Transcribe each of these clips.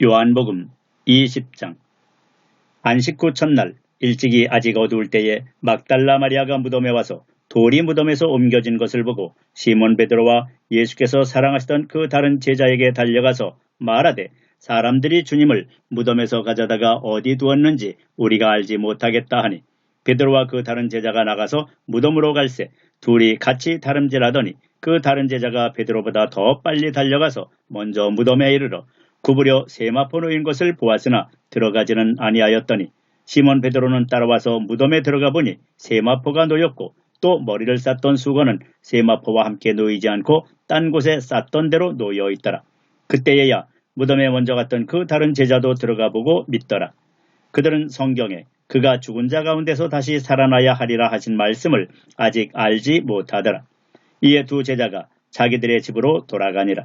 요한복음 20장. 안식 후 첫날 일찍이 아직 어두울 때에 막달라 마리아가 무덤에 와서 돌이 무덤에서 옮겨진 것을 보고 시몬 베드로와 예수께서 사랑하시던 그 다른 제자에게 달려가서 말하되, 사람들이 주님을 무덤에서 가져다가 어디 두었는지 우리가 알지 못하겠다 하니, 베드로와 그 다른 제자가 나가서 무덤으로 갈새 둘이 같이 다름질하더니 그 다른 제자가 베드로보다 더 빨리 달려가서 먼저 무덤에 이르러 구부려 세마포 놓인 것을 보았으나 들어가지는 아니하였더니, 시몬 베드로는 따라와서 무덤에 들어가 보니 세마포가 놓였고 또 머리를 쌌던 수건은 세마포와 함께 놓이지 않고 딴 곳에 쌌던 대로 놓여 있더라. 그때에야 무덤에 먼저 갔던 그 다른 제자도 들어가 보고 믿더라. 그들은 성경에 그가 죽은 자 가운데서 다시 살아나야 하리라 하신 말씀을 아직 알지 못하더라. 이에 두 제자가 자기들의 집으로 돌아가니라.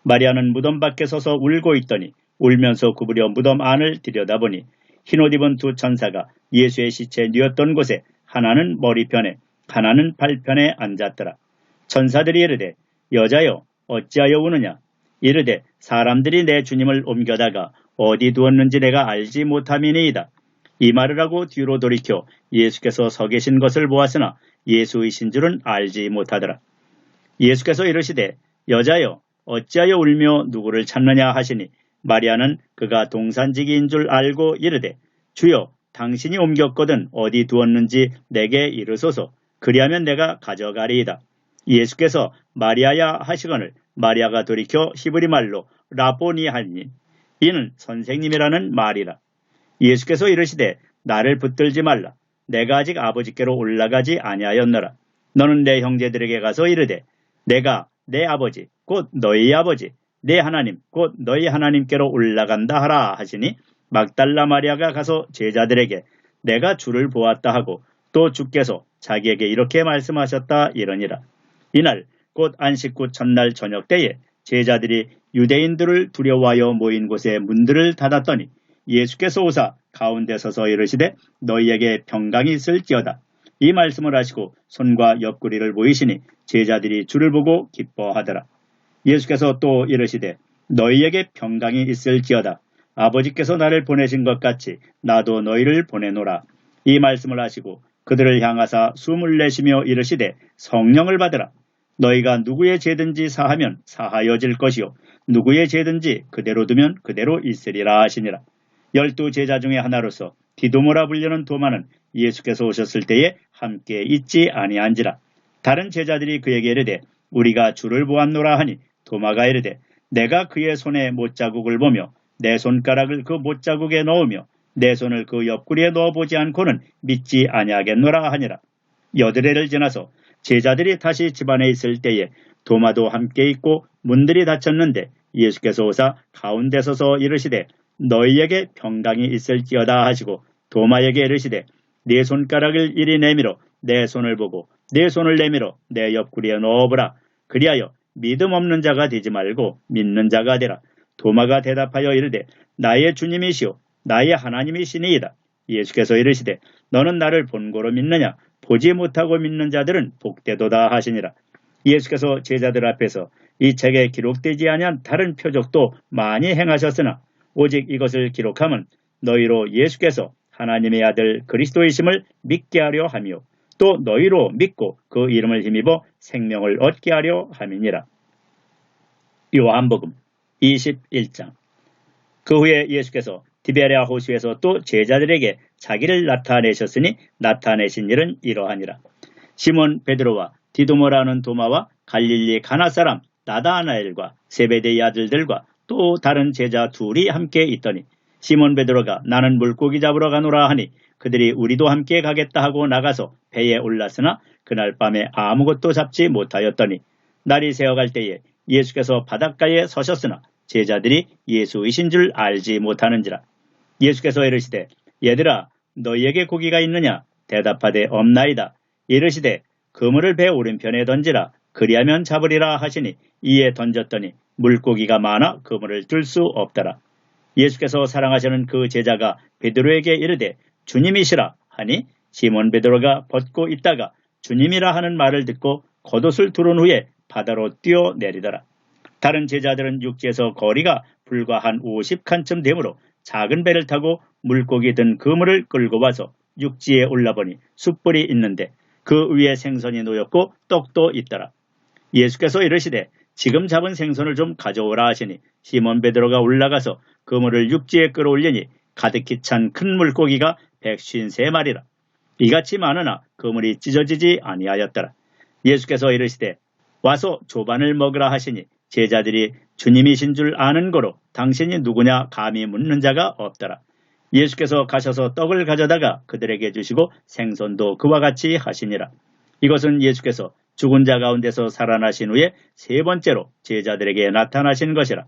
마리아는 무덤 밖에 서서 울고 있더니 울면서 구부려 무덤 안을 들여다보니 흰옷 입은 두 천사가 예수의 시체 뉘었던 곳에 하나는 머리편에 하나는 발편에 앉았더라. 천사들이 이르되, 여자여 어찌하여 우느냐? 이르되, 사람들이 내 주님을 옮겨다가 어디 두었는지 내가 알지 못함이니이다. 이 말을 하고 뒤로 돌이켜 예수께서 서 계신 것을 보았으나 예수이신 줄은 알지 못하더라. 예수께서 이르시되, 여자여 어찌하여 울며 누구를 찾느냐 하시니, 마리아는 그가 동산지기인 줄 알고 이르되, 주여 당신이 옮겼거든 어디 두었는지 내게 이르소서. 그리하면 내가 가져가리이다. 예수께서 마리아야 하시거늘 마리아가 돌이켜 히브리 말로 라보니 하니, 이는 선생님이라는 말이라. 예수께서 이르시되, 나를 붙들지 말라. 내가 아직 아버지께로 올라가지 아니하였노라. 너는 내 형제들에게 가서 이르되, 내가 내 아버지 곧 너희 아버지 내 하나님 곧 너희 하나님께로 올라간다 하라 하시니, 막달라 마리아가 가서 제자들에게 내가 주를 보았다 하고 또 주께서 자기에게 이렇게 말씀하셨다 이러니라. 이날 곧 안식 후 첫날 저녁 때에 제자들이 유대인들을 두려워하여 모인 곳에 문들을 닫았더니 예수께서 오사 가운데 서서 이르시되, 너희에게 평강이 있을지어다. 이 말씀을 하시고 손과 옆구리를 보이시니 제자들이 주를 보고 기뻐하더라. 예수께서 또 이르시되, 너희에게 평강이 있을지어다. 아버지께서 나를 보내신 것 같이 나도 너희를 보내노라. 이 말씀을 하시고 그들을 향하사 숨을 내쉬며 이르시되, 성령을 받으라. 너희가 누구의 죄든지 사하면 사하여질 것이요 누구의 죄든지 그대로 두면 그대로 있으리라 하시니라. 12 제자 중에 하나로서 디도모라 불리는 도마는 예수께서 오셨을 때에 함께 있지 아니한지라. 다른 제자들이 그에게 이르되, 우리가 주를 보았노라 하니, 도마가 이르되, 내가 그의 손에 못자국을 보며 내 손가락을 그 못자국에 넣으며 내 손을 그 옆구리에 넣어보지 않고는 믿지 아니하겠노라 하니라. 여드레를 지나서 제자들이 다시 집안에 있을 때에 도마도 함께 있고 문들이 닫혔는데 예수께서 오사 가운데 서서 이르시되, 너희에게 평강이 있을지어다 하시고 도마에게 이르시되, 네 손가락을 이리 내밀어 내 손을 보고 내 손을 내밀어 내 옆구리에 넣어보라. 그리하여 믿음 없는 자가 되지 말고 믿는 자가 되라. 도마가 대답하여 이르되, 나의 주님이시오 나의 하나님이시니이다. 예수께서 이르시되, 너는 나를 본고로 믿느냐? 보지 못하고 믿는 자들은 복되도다 하시니라. 예수께서 제자들 앞에서 이 책에 기록되지 아니한 다른 표적도 많이 행하셨으나 오직 이것을 기록함은 너희로 예수께서 하나님의 아들 그리스도이심을 믿게 하려 하며 또 너희로 믿고 그 이름을 힘입어 생명을 얻게 하려 함이니라. 요한복음 21장. 그 후에 예수께서 디베랴 호수에서 또 제자들에게 자기를 나타내셨으니 나타내신 일은 이러하니라. 시몬 베드로와 디도모라는 도마와 갈릴리 가나 사람 나다나엘과 세베대의 아들들과 또 다른 제자 둘이 함께 있더니, 시몬 베드로가 나는 물고기 잡으러 가노라 하니 그들이 우리도 함께 가겠다 하고 나가서 배에 올랐으나 그날 밤에 아무것도 잡지 못하였더니, 날이 새어갈 때에 예수께서 바닷가에 서셨으나 제자들이 예수이신 줄 알지 못하는지라. 예수께서 이르시되, 얘들아 너희에게 고기가 있느냐? 대답하되 없나이다. 이르시되, 그물을 배 오른편에 던지라. 그리하면 잡으리라 하시니 이에 던졌더니 물고기가 많아 그물을 들 수 없더라. 예수께서 사랑하시는 그 제자가 베드로에게 이르되, 주님이시라 하니 시몬 베드로가 벗고 있다가 주님이라 하는 말을 듣고 겉옷을 두른 후에 바다로 뛰어내리더라. 다른 제자들은 육지에서 거리가 불과 한 50칸쯤 되므로 작은 배를 타고 물고기 든 그물을 끌고 와서 육지에 올라보니 숯불이 있는데 그 위에 생선이 놓였고 떡도 있더라. 예수께서 이르시되 지금 잡은 생선을 좀 가져오라 하시니 시몬 베드로가 올라가서 그물을 육지에 끌어올리니 가득히 찬 큰 물고기가 153마리라. 이같이 많으나 그물이 찢어지지 아니하였더라. 예수께서 이르시되 와서 조반을 먹으라 하시니 제자들이 주님이신 줄 아는 거로 당신이 누구냐 감히 묻는 자가 없더라. 예수께서 가셔서 떡을 가져다가 그들에게 주시고 생선도 그와 같이 하시니라. 이것은 예수께서 죽은 자 가운데서 살아나신 후에 세 번째로 제자들에게 나타나신 것이라.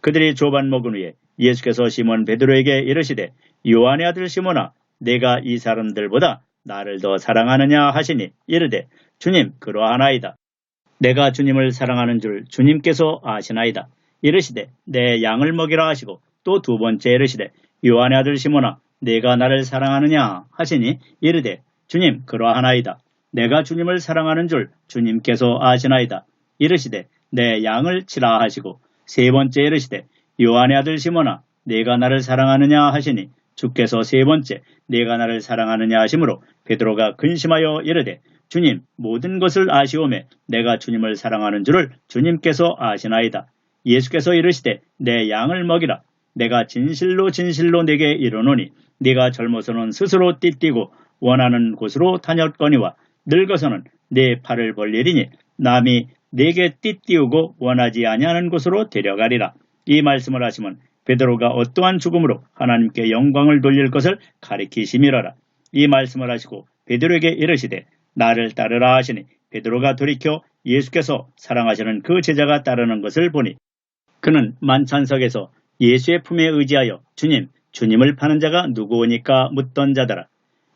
그들이 조반 먹은 후에 예수께서 시몬 베드로에게 이르시되 요한의 아들 시몬아 내가 이 사람들보다 나를 더 사랑하느냐 하시니 이르되 주님 그러하나이다. 내가 주님을 사랑하는 줄 주님께서 아시나이다. 이르시되 내 양을 먹이라 하시고 또 두 번째 이르시되 요한의 아들 시몬아 내가 나를 사랑하느냐 하시니 이르되 주님 그러하나이다. 내가 주님을 사랑하는 줄 주님께서 아시나이다. 이르시되 내 양을 치라 하시고 세 번째 이르시되 요한의 아들 시몬아 내가 나를 사랑하느냐 하시니 주께서 세 번째 내가 나를 사랑하느냐 하심으로 베드로가 근심하여 이르되 주님 모든 것을 아시오매 내가 주님을 사랑하는 줄을 주님께서 아시나이다. 예수께서 이르시되 내 양을 먹이라. 내가 진실로 진실로 내게 이르노니 네가 젊어서는 스스로 띠뛰고 원하는 곳으로 다녔거니와 늙어서는 내 팔을 벌리리니 남이 내게 띠띠우고 원하지 아니하는 곳으로 데려가리라. 이 말씀을 하시면 베드로가 어떠한 죽음으로 하나님께 영광을 돌릴 것을 가리키심이로라. 이 말씀을 하시고 베드로에게 이르시되 나를 따르라 하시니 베드로가 돌이켜 예수께서 사랑하시는 그 제자가 따르는 것을 보니 그는 만찬석에서 예수의 품에 의지하여 주님을 파는 자가 누구오니까 묻던 자더라.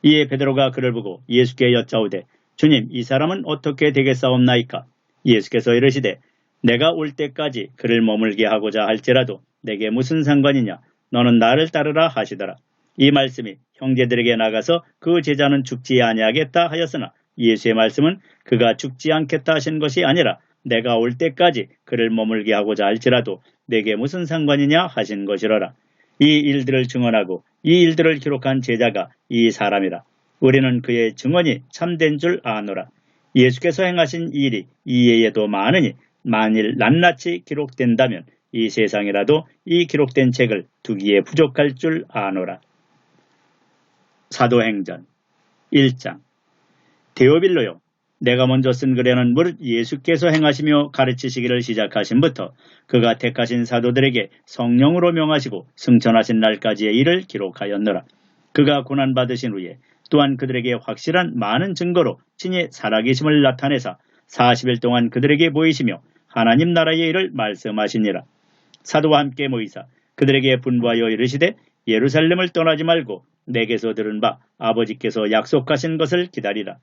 이에 베드로가 그를 보고 예수께 여짜오되 주님 이 사람은 어떻게 되겠사옵나이까? 예수께서 이르시되 내가 올 때까지 그를 머물게 하고자 할지라도 내게 무슨 상관이냐? 너는 나를 따르라 하시더라. 이 말씀이 형제들에게 나가서 그 제자는 죽지 아니하겠다 하였으나 예수의 말씀은 그가 죽지 않겠다 하신 것이 아니라 내가 올 때까지 그를 머물게 하고자 할지라도 내게 무슨 상관이냐 하신 것이로라. 이 일들을 증언하고 이 일들을 기록한 제자가 이 사람이라. 우리는 그의 증언이 참된 줄 아노라. 예수께서 행하신 일이 이외에도 많으니 만일 낱낱이 기록된다면 이 세상이라도 이 기록된 책을 두기에 부족할 줄 아노라. 사도행전 1장 데오빌로요 내가 먼저 쓴 글에는 무릇 예수께서 행하시며 가르치시기를 시작하신부터 그가 택하신 사도들에게 성령으로 명하시고 승천하신 날까지의 일을 기록하였노라. 그가 고난받으신 후에 또한 그들에게 확실한 많은 증거로 친히 살아계심을 나타내사 40일 동안 그들에게 보이시며 하나님 나라의 일을 말씀하시니라. 사도와 함께 모이사 그들에게 분부하여 이르시되 예루살렘을 떠나지 말고 내게서 들은 바 아버지께서 약속하신 것을 기다리라.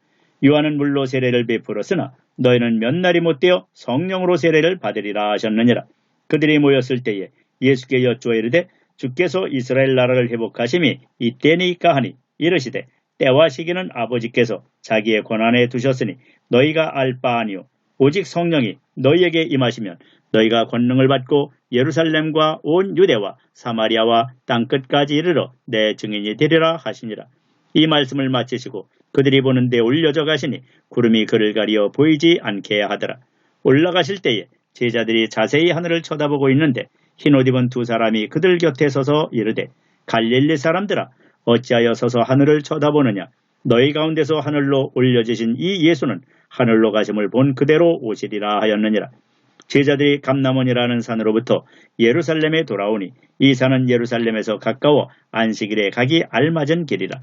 요한은 물로 세례를 베풀었으나 너희는 몇 날이 못되어 성령으로 세례를 받으리라 하셨느니라. 그들이 모였을 때에 예수께 여쭈어 이르되 주께서 이스라엘 나라를 회복하심이 이때니까 하니 이르시되 때와 시기는 아버지께서 자기의 권한에 두셨으니 너희가 알 바 아니요 오직 성령이 너희에게 임하시면 너희가 권능을 받고 예루살렘과 온 유대와 사마리아와 땅끝까지 이르러 내 증인이 되리라 하시니라. 이 말씀을 마치시고 그들이 보는 데 올려져 가시니 구름이 그를 가리어 보이지 않게 하더라. 올라가실 때에 제자들이 자세히 하늘을 쳐다보고 있는데 흰옷 입은 두 사람이 그들 곁에 서서 이르되 갈릴리 사람들아 어찌하여 서서 하늘을 쳐다보느냐? 너희 가운데서 하늘로 올려지신 이 예수는 하늘로 가심을 본 그대로 오시리라 하였느니라. 제자들이 감람원이라는 산으로부터 예루살렘에 돌아오니 이 산은 예루살렘에서 가까워 안식일에 가기 알맞은 길이라.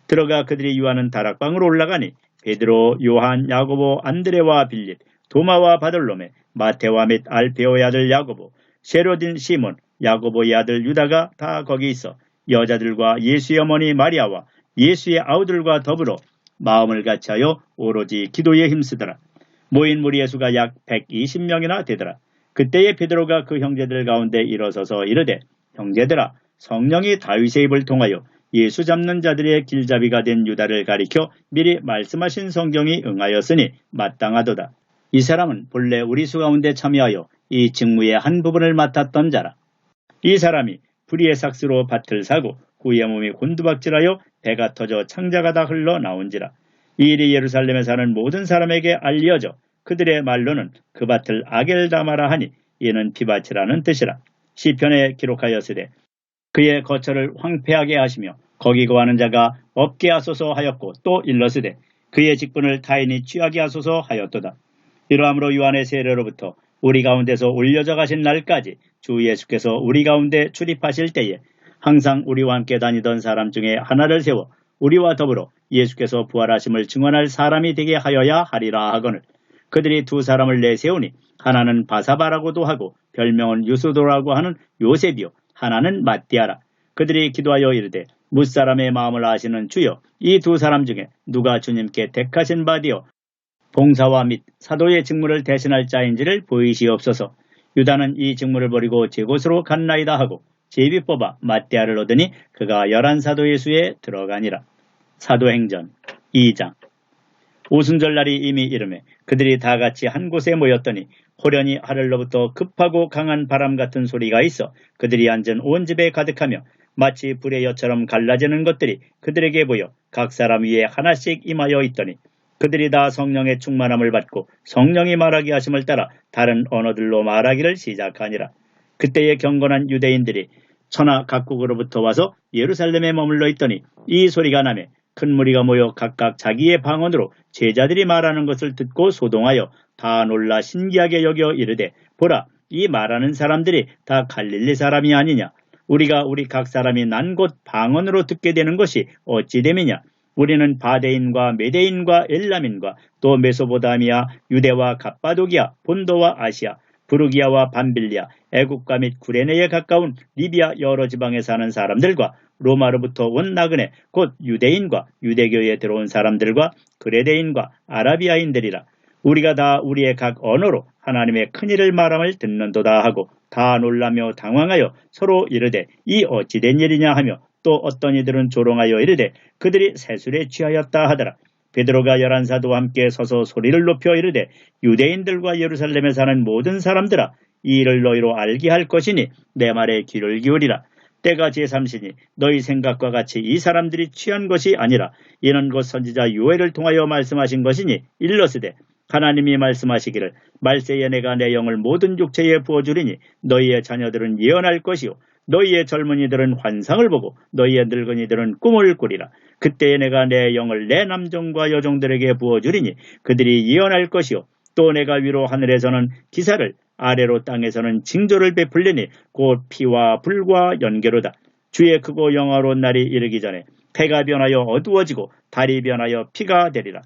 들어가 그들이 유하는 다락방으로 올라가니 베드로, 요한, 야고보, 안드레와 빌립, 도마와 바돌로메, 마테와 및 알페오의 아들 야고보, 세로딘 시몬, 야고보의 아들 유다가 다 거기 있어 여자들과 예수의 어머니 마리아와 예수의 아우들과 더불어 마음을 같이하여 오로지 기도에 힘쓰더라. 모인 무리의 수가 약 120명이나 되더라. 그때에 베드로가 그 형제들 가운데 일어서서 이르되 형제들아 성령이 다윗의 입을 통하여 예수 잡는 자들의 길잡이가 된 유다를 가리켜 미리 말씀하신 성경이 응하였으니 마땅하도다. 이 사람은 본래 우리 수 가운데 참여하여 이 직무의 한 부분을 맡았던 자라. 이 사람이 불의의 삭스로 밭을 사고 후에 몸이 곤두박질하여 배가 터져 창자가 다 흘러나온지라. 이 일이 예루살렘에 사는 모든 사람에게 알려져 그들의 말로는 그 밭을 아겔다마라 하니 이는 피밭이라는 뜻이라. 시편에 기록하였으되 그의 거처를 황폐하게 하시며 거기 거하는 자가 없게 하소서 하였고, 또 일렀으되 그의 직분을 타인이 취하게 하소서 하였도다. 이러함으로 요한의 세례로부터 우리 가운데서 올려져 가신 날까지 주 예수께서 우리 가운데 출입하실 때에 항상 우리와 함께 다니던 사람 중에 하나를 세워 우리와 더불어 예수께서 부활하심을 증언할 사람이 되게 하여야 하리라 하거늘, 그들이 두 사람을 내세우니 하나는 바사바라고도 하고 별명은 유수도라고 하는 요셉이요 하나는 matti아라. 그들이 기도하여 이르되 뭇사람의 마음을 아시는 주여, 이 두 사람 중에 누가 주님께 택하신 바 되어 봉사와 및 사도의 직무를 대신할 자인지를 보이시옵소서. 유다는 이 직무를 버리고 제 곳으로 갔나이다 하고 제비 뽑아 matti아를 얻으니 그가 11사도 예수에 들어가니라. 사도행전 2장. 오순절날이 이미 이르매 그들이 다 같이 한 곳에 모였더니 호련히 하늘로부터 급하고 강한 바람 같은 소리가 있어 그들이 앉은 온 집에 가득하며 마치 불의 여처럼 갈라지는 것들이 그들에게 보여 각 사람 위에 하나씩 임하여 있더니 그들이 다 성령의 충만함을 받고 성령이 말하게 하심을 따라 다른 언어들로 말하기를 시작하니라. 그때에 경건한 유대인들이 천하 각국으로부터 와서 예루살렘에 머물러 있더니 이 소리가 나매 큰 무리가 모여 각각 자기의 방언으로 제자들이 말하는 것을 듣고 소동하여 다 놀라 신기하게 여겨 이르되, 보라, 이 말하는 사람들이 다 갈릴리 사람이 아니냐? 우리가 우리 각 사람이 난 곳 방언으로 듣게 되는 것이 어찌 됨이냐? 우리는 바데인과 메데인과 엘람인과 또 메소보다미아, 유대와 갑바도기아, 본도와 아시아, 부르기아와 밤빌리아, 애국과 및 구레네에 가까운 리비아 여러 지방에 사는 사람들과 로마로부터 온 나그네 곧 유대인과 유대교에 들어온 사람들과 그레데인과 아라비아인들이라. 우리가 다 우리의 각 언어로 하나님의 큰일을 말함을 듣는도다 하고 다 놀라며 당황하여 서로 이르되 이 어찌된 일이냐 하며 또 어떤 이들은 조롱하여 이르되 그들이 새술에 취하였다 하더라. 베드로가 11사도와 함께 서서 소리를 높여 이르되 유대인들과 예루살렘에 사는 모든 사람들아, 이 일을 너희로 알게 할 것이니 내 말에 귀를 기울이라. 때가 제3시니 너희 생각과 같이 이 사람들이 취한 것이 아니라 이는 곧 선지자 요엘을 통하여 말씀하신 것이니 일러스되 하나님이 말씀하시기를 말세에 내가 내 영을 모든 육체에 부어주리니 너희의 자녀들은 예언할 것이요 너희의 젊은이들은 환상을 보고 너희의 늙은이들은 꿈을 꾸리라. 그때에 내가 내 영을 내 남종과 여종들에게 부어주리니 그들이 예언할 것이요 또 내가 위로 하늘에서는 기사를 아래로 땅에서는 징조를 베풀리니 곧 피와 불과 연계로다. 주의 크고 영화로운 날이 이르기 전에 해가 변하여 어두워지고 달이 변하여 피가 되리라.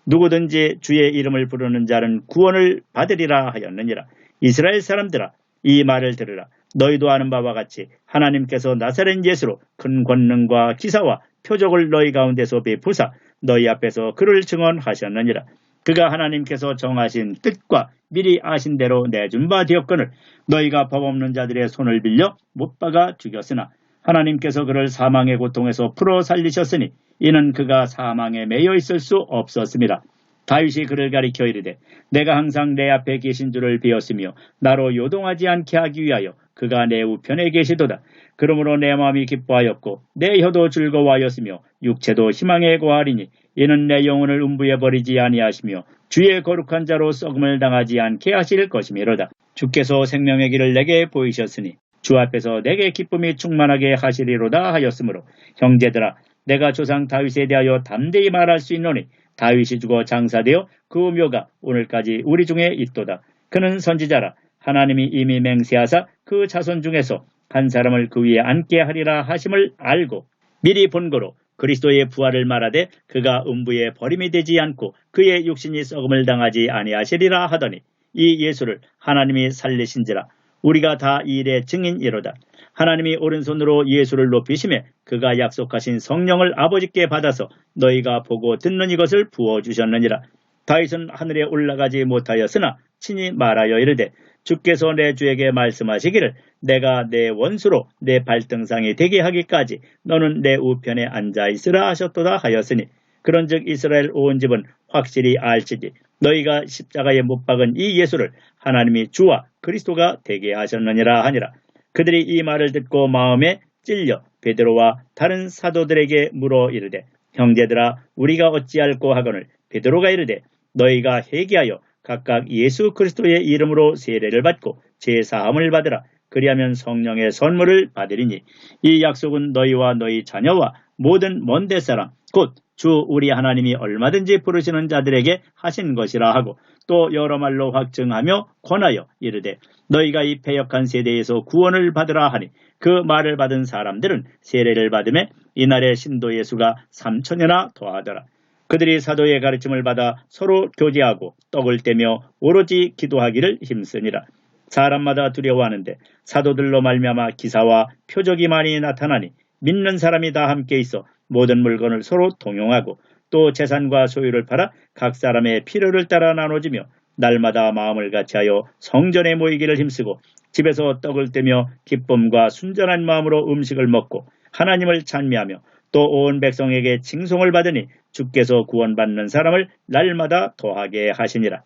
누구든지 주의 이름을 부르는 자는 구원을 받으리라 하였느니라. 이스라엘 사람들아, 이 말을 들으라. 너희도 아는 바와 같이 하나님께서 나사렛 예수로 큰 권능과 기사와 표적을 너희 가운데서 베푸사 너희 앞에서 그를 증언하셨느니라. 그가 하나님께서 정하신 뜻과 미리 아신 대로 내준 바 되었거늘 너희가 법 없는 자들의 손을 빌려 못 박아 죽였으나 하나님께서 그를 사망의 고통에서 풀어 살리셨으니 이는 그가 사망에 매여 있을 수 없었습니다. 다윗이 그를 가리켜 이르되 내가 항상 내 앞에 계신 줄을 배웠으며 나로 요동하지 않게 하기 위하여 그가 내 우편에 계시도다. 그러므로 내 마음이 기뻐하였고 내 혀도 즐거워하였으며 육체도 희망에 거하리니 이는 내 영혼을 음부에 버리지 아니하시며 주의 거룩한 자로 썩음을 당하지 않게 하실 것이미로다. 주께서 생명의 길을 내게 보이셨으니 주 앞에서 내게 기쁨이 충만하게 하시리로다 하였으므로 형제들아, 내가 조상 다윗에 대하여 담대히 말할 수 있노니 다윗이 죽어 장사되어 그 묘가 오늘까지 우리 중에 있도다. 그는 선지자라. 하나님이 이미 맹세하사 그 자손 중에서 한 사람을 그 위에 앉게 하리라 하심을 알고 미리 본고로 그리스도의 부활을 말하되 그가 음부에 버림이 되지 않고 그의 육신이 썩음을 당하지 아니하시리라 하더니 이 예수를 하나님이 살리신지라. 우리가 다 이 일의 증인이로다. 하나님이 오른손으로 예수를 높이심에 그가 약속하신 성령을 아버지께 받아서 너희가 보고 듣는 이것을 부어주셨느니라. 다윗은 하늘에 올라가지 못하였으나 친히 말하여 이르되 주께서 내 주에게 말씀하시기를 내가 내 원수로 내 발등상이 되게 하기까지 너는 내 우편에 앉아있으라 하셨도다 하였으니 그런즉 이스라엘 온 집은 확실히 알지니 너희가 십자가에 못 박은 이 예수를 하나님이 주와 그리스도가 되게 하셨느니라 하니라. 그들이 이 말을 듣고 마음에 찔려 베드로와 다른 사도들에게 물어 이르되 형제들아 우리가 어찌할꼬 하거늘 베드로가 이르되 너희가 회개하여 각각 예수 그리스도의 이름으로 세례를 받고 제사함을 받으라. 그리하면 성령의 선물을 받으리니 이 약속은 너희와 너희 자녀와 모든 먼 데 사람 곧 주 우리 하나님이 얼마든지 부르시는 자들에게 하신 것이라 하고 또 여러 말로 확증하며 권하여 이르되 너희가 이 패역한 세대에서 구원을 받으라 하니 그 말을 받은 사람들은 세례를 받음에 이날의 신도 예수가 3천여나 더하더라. 그들이 사도의 가르침을 받아 서로 교제하고 떡을 떼며 오로지 기도하기를 힘쓰니라. 사람마다 두려워하는데 사도들로 말미암아 기사와 표적이 많이 나타나니 믿는 사람이 다 함께 있어 모든 물건을 서로 동용하고 또 재산과 소유를 팔아 각 사람의 필요를 따라 나눠주며 날마다 마음을 같이하여 성전에 모이기를 힘쓰고 집에서 떡을 떼며 기쁨과 순전한 마음으로 음식을 먹고 하나님을 찬미하며 또 온 백성에게 칭송을 받으니 주께서 구원받는 사람을 날마다 더하게 하시니라.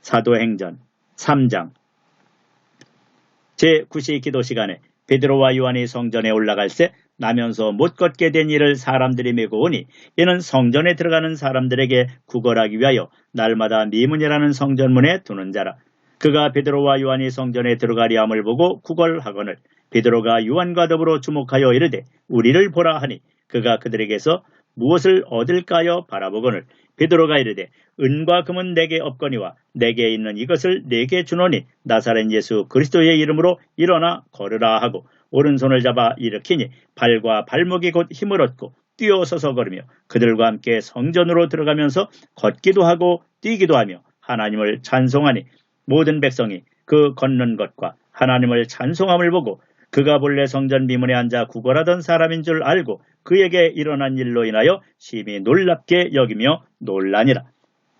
사도행전 3장 제9시 기도 시간에 베드로와 요한이 성전에 올라갈새 나면서 못 걷게 된 이를 사람들이 메고 오니 이는 성전에 들어가는 사람들에게 구걸하기 위하여 날마다 미문이라는 성전문에 두는 자라. 그가 베드로와 요한이 성전에 들어가려 함을 보고 구걸하거늘 베드로가 요한과 더불어 주목하여 이르되 우리를 보라 하니 그가 그들에게서 무엇을 얻을까요 바라보거늘 베드로가 이르되 은과 금은 내게 없거니와 내게 있는 이것을 내게 주노니 나사렛 예수 그리스도의 이름으로 일어나 걸으라 하고 오른손을 잡아 일으키니 발과 발목이 곧 힘을 얻고 뛰어서서 걸으며 그들과 함께 성전으로 들어가면서 걷기도 하고 뛰기도 하며 하나님을 찬송하니 모든 백성이 그 걷는 것과 하나님을 찬송함을 보고 그가 본래 성전 미문에 앉아 구걸하던 사람인 줄 알고 그에게 일어난 일로 인하여 심히 놀랍게 여기며 놀라니라.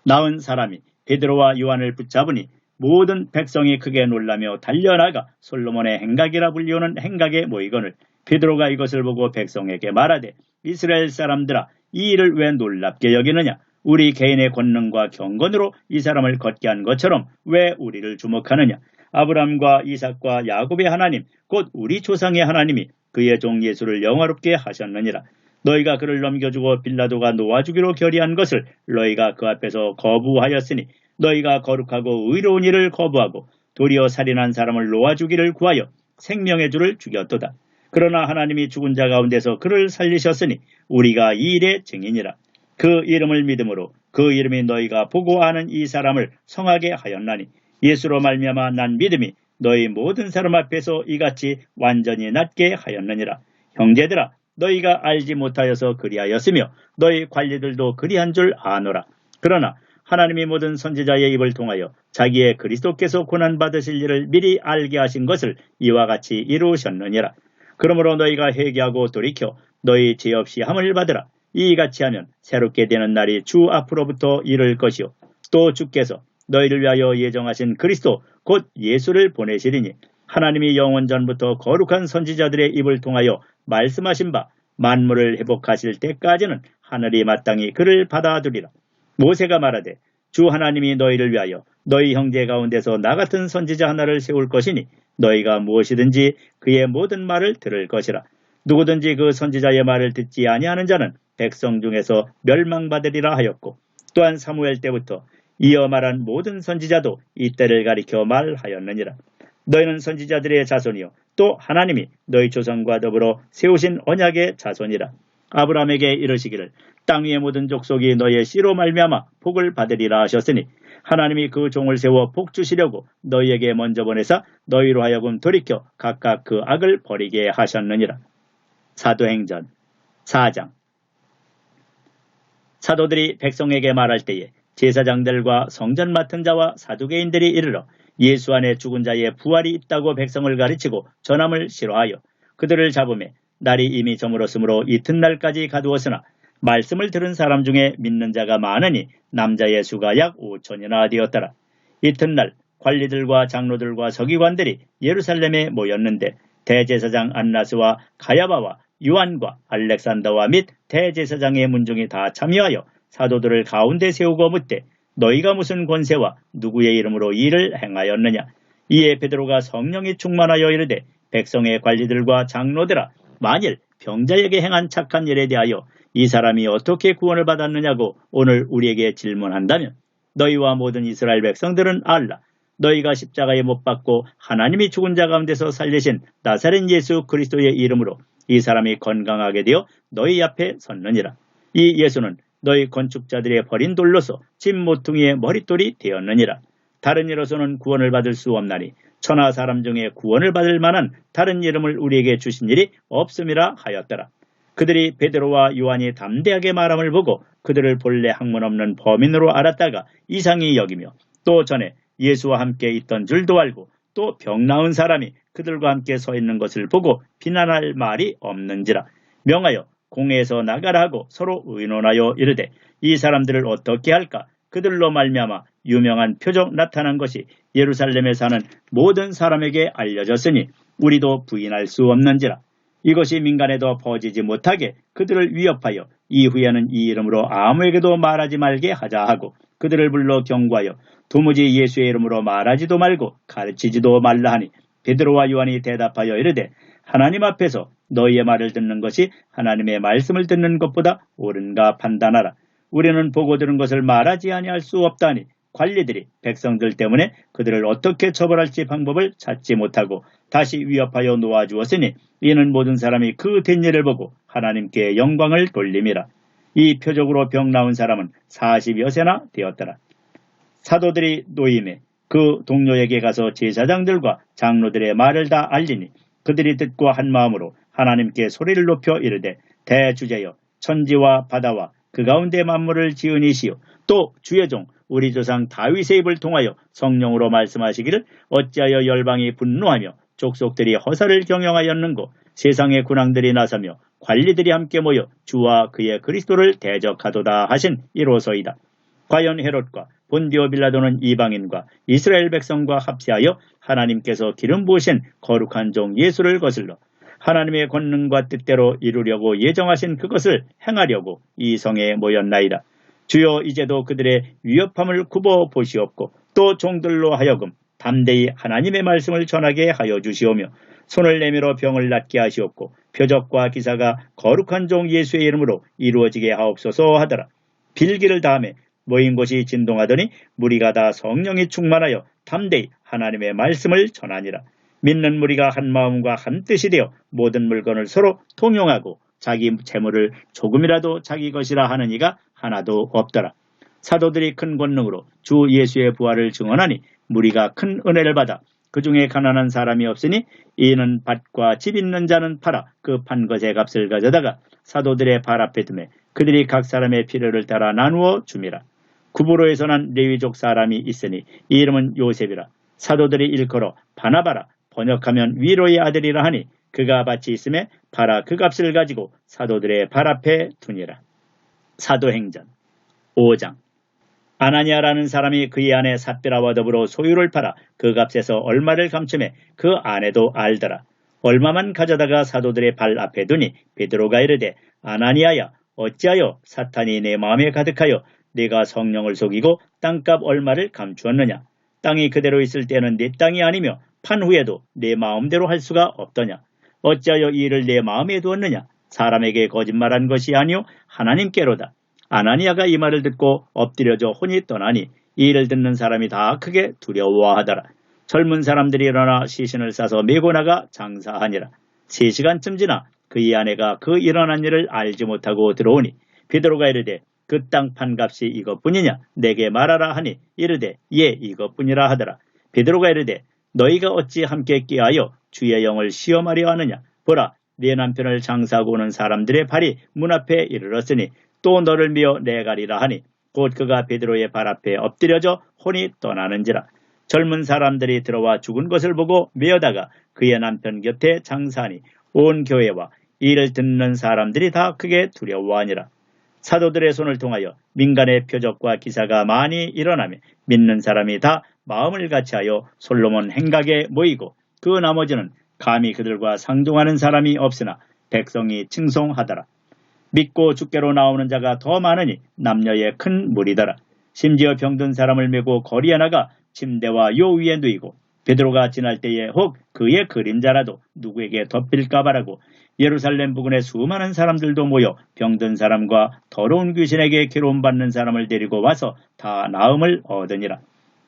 나은 사람이 베드로와 요한을 붙잡으니 모든 백성이 크게 놀라며 달려나가 솔로몬의 행각이라 불리우는 행각에 모이거늘 베드로가 이것을 보고 백성에게 말하되 이스라엘 사람들아 이 일을 왜 놀랍게 여기느냐. 우리 개인의 권능과 경건으로 이 사람을 걷게 한 것처럼 왜 우리를 주목하느냐. 아브라함과 이삭과 야곱의 하나님 곧 우리 조상의 하나님이 그의 종 예수를 영화롭게 하셨느니라. 너희가 그를 넘겨주고 빌라도가 놓아주기로 결의한 것을 너희가 그 앞에서 거부하였으니 너희가 거룩하고 의로운 일을 거부하고 도리어 살인한 사람을 놓아주기를 구하여 생명의 주를 죽였도다. 그러나 하나님이 죽은 자 가운데서 그를 살리셨으니 우리가 이 일의 증인이라. 그 이름을 믿음으로 그 이름이 너희가 보고 아는 이 사람을 성하게 하였나니 예수로 말미암아 난 믿음이 너희 모든 사람 앞에서 이같이 완전히 낫게 하였느니라. 형제들아 너희가 알지 못하여서 그리하였으며 너희 관리들도 그리한 줄 아노라. 그러나 하나님이 모든 선지자의 입을 통하여 자기의 그리스도께서 고난받으실 일을 미리 알게 하신 것을 이와 같이 이루셨느니라. 그러므로 너희가 회개하고 돌이켜 너희 죄 없이 함을 받으라. 이같이 하면 새롭게 되는 날이 주 앞으로부터 이를 것이요 또 주께서 너희를 위하여 예정하신 그리스도 곧 예수를 보내시리니 하나님이 영원 전부터 거룩한 선지자들의 입을 통하여 말씀하신 바 만물을 회복하실 때까지는 하늘이 마땅히 그를 받아두리라. 모세가 말하되 주 하나님이 너희를 위하여 너희 형제 가운데서 나 같은 선지자 하나를 세울 것이니 너희가 무엇이든지 그의 모든 말을 들을 것이라. 누구든지 그 선지자의 말을 듣지 아니하는 자는 백성 중에서 멸망받으리라 하였고 또한 사무엘 때부터 이어 말한 모든 선지자도 이때를 가리켜 말하였느니라. 너희는 선지자들의 자손이요 또 하나님이 너희 조상과 더불어 세우신 언약의 자손이라. 아브라함에게 이르시기를 땅 위의 모든 족속이 너희의 씨로 말미암아 복을 받으리라 하셨으니 하나님이 그 종을 세워 복 주시려고 너희에게 먼저 보내사 너희로 하여금 돌이켜 각각 그 악을 버리게 하셨느니라. 사도행전 4장 사도들이 백성에게 말할 때에 제사장들과 성전 맡은 자와 사두개인들이 이르러 예수 안에 죽은 자의 부활이 있다고 백성을 가르치고 전함을 싫어하여 그들을 잡음에 날이 이미 저물었으므로 이튿날까지 가두었으나 말씀을 들은 사람 중에 믿는 자가 많으니 남자의 수가 약 5천이나 되었더라. 이튿날 관리들과 장로들과 서기관들이 예루살렘에 모였는데 대제사장 안나스와 가야바와 요한과 알렉산더와 및 대제사장의 문중이 다 참여하여 사도들을 가운데 세우고 묻되 너희가 무슨 권세와 누구의 이름으로 이 일을 행하였느냐. 이에 베드로가 성령이 충만하여 이르되 백성의 관리들과 장로들아, 만일 병자에게 행한 착한 일에 대하여 이 사람이 어떻게 구원을 받았느냐고 오늘 우리에게 질문한다면 너희와 모든 이스라엘 백성들은 알라. 너희가 십자가에 못 박고 하나님이 죽은 자 가운데서 살리신 나사렛 예수 그리스도의 이름으로 이 사람이 건강하게 되어 너희 앞에 섰느니라. 이 예수는 너희 건축자들의 버린 돌로서 집 모퉁이의 머릿돌이 되었느니라. 다른 이로서는 구원을 받을 수 없나니 천하 사람 중에 구원을 받을 만한 다른 이름을 우리에게 주신 일이 없음이라 하였더라. 그들이 베드로와 요한이 담대하게 말함을 보고 그들을 본래 학문 없는 범인으로 알았다가 이상히 여기며 또 전에 예수와 함께 있던 줄도 알고 또 병 나은 사람이 그들과 함께 서 있는 것을 보고 비난할 말이 없는지라. 명하여 공회에서 나가라 하고 서로 의논하여 이르되 이 사람들을 어떻게 할까. 그들로 말미암아 유명한 표적 나타난 것이 예루살렘에 사는 모든 사람에게 알려졌으니 우리도 부인할 수 없는지라. 이것이 민간에도 퍼지지 못하게 그들을 위협하여 이후에는 이 이름으로 아무에게도 말하지 말게 하자 하고 그들을 불러 경고하여 도무지 예수의 이름으로 말하지도 말고 가르치지도 말라 하니 베드로와 요한이 대답하여 이르되 하나님 앞에서 너희의 말을 듣는 것이 하나님의 말씀을 듣는 것보다 옳은가 판단하라. 우리는 보고 들은 것을 말하지 아니할 수 없다니 관리들이 백성들 때문에 그들을 어떻게 처벌할지 방법을 찾지 못하고 다시 위협하여 놓아주었으니 이는 모든 사람이 그 된 일을 보고 하나님께 영광을 돌림이라. 이 표적으로 병 나은 사람은 40여 세나 되었더라. 사도들이 노임에 그 동료에게 가서 제사장들과 장로들의 말을 다 알리니 그들이 듣고 한 마음으로 하나님께 소리를 높여 이르되 대주제여 천지와 바다와 그 가운데 만물을 지은 이시요 또 주의 종 우리 조상 다윗의 입을 통하여 성령으로 말씀하시기를 어찌하여 열방이 분노하며 족속들이 허사를 경영하였는고 세상의 군왕들이 나서며 관리들이 함께 모여 주와 그의 그리스도를 대적하도다 하신 이로소이다. 과연 헤롯과 본디오 빌라도는 이방인과 이스라엘 백성과 합세하여 하나님께서 기름 부으신 거룩한 종 예수를 거슬러 하나님의 권능과 뜻대로 이루려고 예정하신 그것을 행하려고 이 성에 모였나이다. 주여 이제도 그들의 위협함을 굽어 보시옵고 또 종들로 하여금 담대히 하나님의 말씀을 전하게 하여 주시오며 손을 내밀어 병을 낫게 하시옵고 표적과 기사가 거룩한 종 예수의 이름으로 이루어지게 하옵소서 하더라. 빌기를 다음에 모인 곳이 진동하더니 무리가 다 성령이 충만하여 담대히 하나님의 말씀을 전하니라. 믿는 무리가 한 마음과 한 뜻이 되어 모든 물건을 서로 통용하고 자기 재물을 조금이라도 자기 것이라 하는 이가 하나도 없더라. 사도들이 큰 권능으로 주 예수의 부활을 증언하니 무리가 큰 은혜를 받아 그 중에 가난한 사람이 없으니 이는 밭과 집 있는 자는 팔아 그 판 것의 값을 가져다가 사도들의 발 앞에 두매 그들이 각 사람의 필요를 따라 나누어 줌이라. 구브로에서 난 레위족 사람이 있으니 이 이름은 요셉이라. 사도들이 일컬어 바나바라 번역하면 위로의 아들이라 하니 그가 밭이 있음에 팔아 그 값을 가지고 사도들의 발 앞에 두니라. 사도행전 5장. 아나니아라는 사람이 그의 아내 삽비라와 더불어 소유를 팔아 그 값에서 얼마를 감춤해 그 아내도 알더라. 얼마만 가져다가 사도들의 발 앞에 두니 베드로가 이르되 아나니아야 어찌하여 사탄이 내 마음에 가득하여 네가 성령을 속이고 땅값 얼마를 감추었느냐. 땅이 그대로 있을 때는 네 땅이 아니며 판 후에도 네 마음대로 할 수가 없더냐. 어찌하여 이 일을 내 마음에 두었느냐. 사람에게 거짓말한 것이 아니요 하나님께로다. 아나니아가 이 말을 듣고 엎드려져 혼이 떠나니 이 일을 듣는 사람이 다 크게 두려워하더라. 젊은 사람들이 일어나 시신을 싸서 메고 나가 장사하니라. 3시간쯤 지나 그의 아내가 그 일어난 일을 알지 못하고 들어오니 베드로가 이르되 그 땅 판값이 이것뿐이냐 내게 말하라 하니 이르되 예 이것뿐이라 하더라. 베드로가 이르되 너희가 어찌 함께 꾀하여 주의 영을 시험하려 하느냐. 보라 네 남편을 장사하고 오는 사람들의 발이 문 앞에 이르렀으니 또 너를 미어 내가리라 하니 곧 그가 베드로의 발 앞에 엎드려져 혼이 떠나는지라. 젊은 사람들이 들어와 죽은 것을 보고 메어다가 그의 남편 곁에 장사하니 온 교회와 이를 듣는 사람들이 다 크게 두려워하니라. 사도들의 손을 통하여 민간의 표적과 기사가 많이 일어나며 믿는 사람이 다 마음을 같이하여 솔로몬 행각에 모이고 그 나머지는 감히 그들과 상종하는 사람이 없으나 백성이 칭송하더라. 믿고 주께로 나오는 자가 더 많으니 남녀의 큰 무리더라. 심지어 병든 사람을 메고 거리에 나가 침대와 요 위에 누이고 베드로가 지날 때에 혹 그의 그림자라도 누구에게 덮일까 바라고 예루살렘 부근에 수많은 사람들도 모여 병든 사람과 더러운 귀신에게 괴로움받는 사람을 데리고 와서 다 나음을 얻으니라.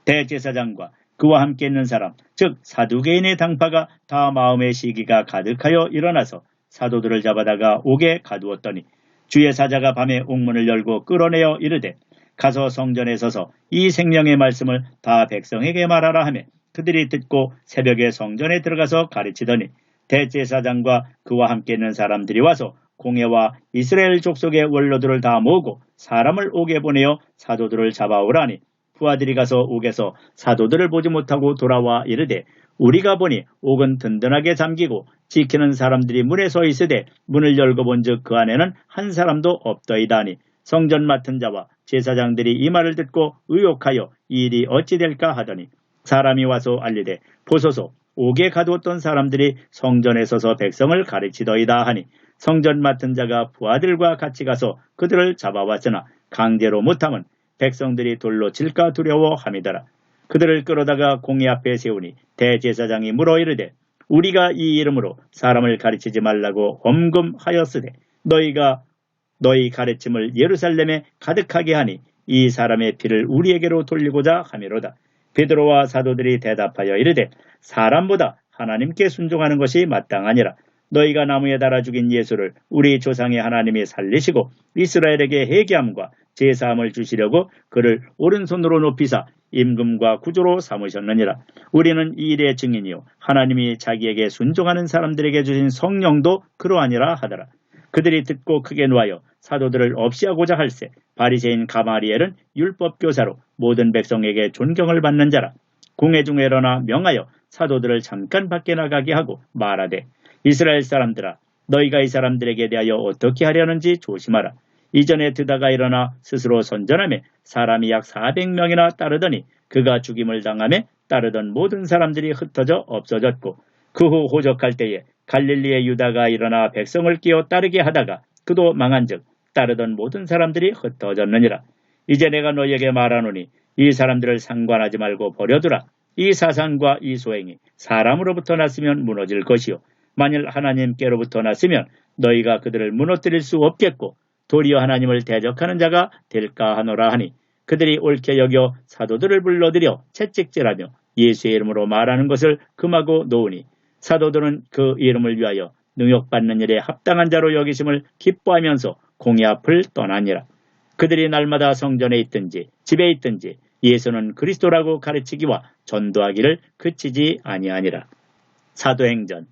대제사장과 그와 함께 있는 사람, 즉 사두개인의 당파가 다 마음의 시기가 가득하여 일어나서 사도들을 잡아다가 옥에 가두었더니 주의 사자가 밤에 옥문을 열고 끌어내어 이르되 가서 성전에 서서 이 생명의 말씀을 다 백성에게 말하라 하며 그들이 듣고 새벽에 성전에 들어가서 가르치더니 대제사장과 그와 함께 있는 사람들이 와서 공회와 이스라엘 족속의 원로들을 다 모으고 사람을 옥에 보내어 사도들을 잡아오라니 부하들이 가서 옥에서 사도들을 보지 못하고 돌아와 이르되 우리가 보니 옥은 든든하게 잠기고 지키는 사람들이 문에 서 있으되 문을 열고 본즉 그 안에는 한 사람도 없더이다 하니 성전 맡은 자와 제사장들이 이 말을 듣고 의혹하여 이 일이 어찌 될까 하더니 사람이 와서 알리되 보소서 옥에 가두었던 사람들이 성전에 서서 백성을 가르치더이다 하니 성전 맡은 자가 부하들과 같이 가서 그들을 잡아왔으나 강제로 못함은 백성들이 돌로 칠까 두려워함이더라. 그들을 끌어다가 공회 앞에 세우니 대제사장이 물어 이르되 우리가 이 이름으로 사람을 가르치지 말라고 엄금하였으되 너희가 너희 가르침을 예루살렘에 가득하게 하니 이 사람의 피를 우리에게로 돌리고자 하미로다. 베드로와 사도들이 대답하여 이르되 사람보다 하나님께 순종하는 것이 마땅하니라. 너희가 나무에 달아 죽인 예수를 우리 조상의 하나님이 살리시고 이스라엘에게 회개함과 제사함을 주시려고 그를 오른손으로 높이사 임금과 구주로 삼으셨느니라. 우리는 이 일의 증인이요 하나님이 자기에게 순종하는 사람들에게 주신 성령도 그러하니라 하더라. 그들이 듣고 크게 노하여 사도들을 없이하고자 할세 바리새인 가마리엘은 율법교사로 모든 백성에게 존경을 받는 자라. 공회 중에 일어나 명하여 사도들을 잠깐 밖에 나가게 하고 말하되 이스라엘 사람들아 너희가 이 사람들에게 대하여 어떻게 하려는지 조심하라. 이전에 드다가 일어나 스스로 선전하며 사람이 약 400명이나 따르더니 그가 죽임을 당하며 따르던 모든 사람들이 흩어져 없어졌고 그 후 호적할 때에 갈릴리의 유다가 일어나 백성을 끼어 따르게 하다가 그도 망한즉 따르던 모든 사람들이 흩어졌느니라. 이제 내가 너희에게 말하노니 이 사람들을 상관하지 말고 버려두라. 이 사상과 이 소행이 사람으로부터 났으면 무너질 것이요 만일 하나님께로부터 났으면 너희가 그들을 무너뜨릴 수 없겠고 도리어 하나님을 대적하는 자가 될까 하노라 하니 그들이 옳게 여겨 사도들을 불러들여 채찍질하며 예수의 이름으로 말하는 것을 금하고 놓으니 사도들은 그 이름을 위하여 능욕받는 일에 합당한 자로 여기심을 기뻐하면서 공회 앞을 떠나니라. 그들이 날마다 성전에 있든지 집에 있든지 예수는 그리스도라고 가르치기와 전도하기를 그치지 아니하니라. 사도행전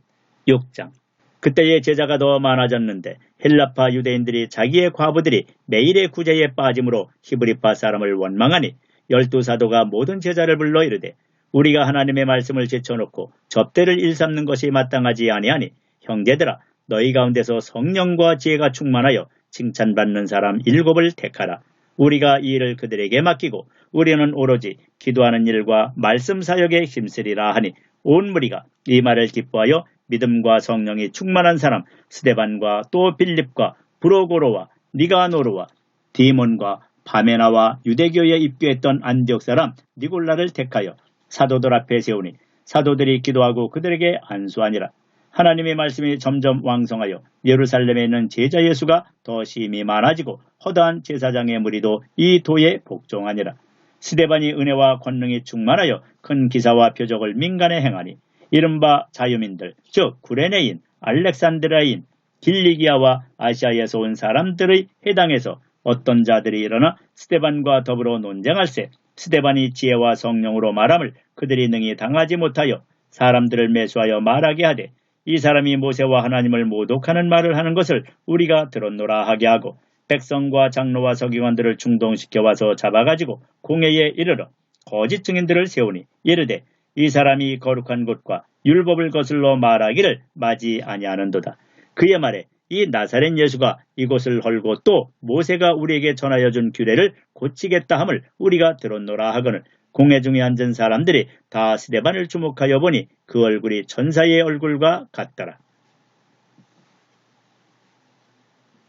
6장. 그때의 제자가 더 많아졌는데 헬라파 유대인들이 자기의 과부들이 매일의 구제에 빠짐으로 히브리파 사람을 원망하니 12사도가 모든 제자를 불러 이르되 우리가 하나님의 말씀을 제쳐놓고 접대를 일삼는 것이 마땅하지 아니하니 형제들아 너희 가운데서 성령과 지혜가 충만하여 칭찬받는 사람 7을 택하라. 우리가 이 일을 그들에게 맡기고 우리는 오로지 기도하는 일과 말씀 사역에 힘쓰리라 하니 온 무리가 이 말을 기뻐하여 믿음과 성령이 충만한 사람 스데반과 또 빌립과 브로고로와 니가노르와 디몬과 바메나와 유대교에 입교했던 안디옥 사람 니골라를 택하여 사도들 앞에 세우니 사도들이 기도하고 그들에게 안수하니라. 하나님의 말씀이 점점 왕성하여 예루살렘에 있는 제자 예수가 더 심히 많아지고 허다한 제사장의 무리도 이 도에 복종하니라. 스데반이 은혜와 권능이 충만하여 큰 기사와 표적을 민간에 행하니 이른바 자유민들 즉 구레네인, 알렉산드라인, 길리기아와 아시아에서 온 사람들의 해당에서 어떤 자들이 일어나 스데반과 더불어 논쟁할세 스데반이 지혜와 성령으로 말함을 그들이 능히 당하지 못하여 사람들을 매수하여 말하게 하되 이 사람이 모세와 하나님을 모독하는 말을 하는 것을 우리가 들었노라 하게 하고 백성과 장로와 서기관들을 충동시켜 와서 잡아가지고 공회에 이르러 거짓 증인들을 세우니 이르되 이 사람이 거룩한 곳과 율법을 거슬러 말하기를 마지 아니하는도다. 그의 말에 이 나사렛 예수가 이곳을 헐고 또 모세가 우리에게 전하여 준 규례를 고치겠다 함을 우리가 들었노라 하거늘 공회 중에 앉은 사람들이 다 스데반을 주목하여 보니 그 얼굴이 천사의 얼굴과 같더라.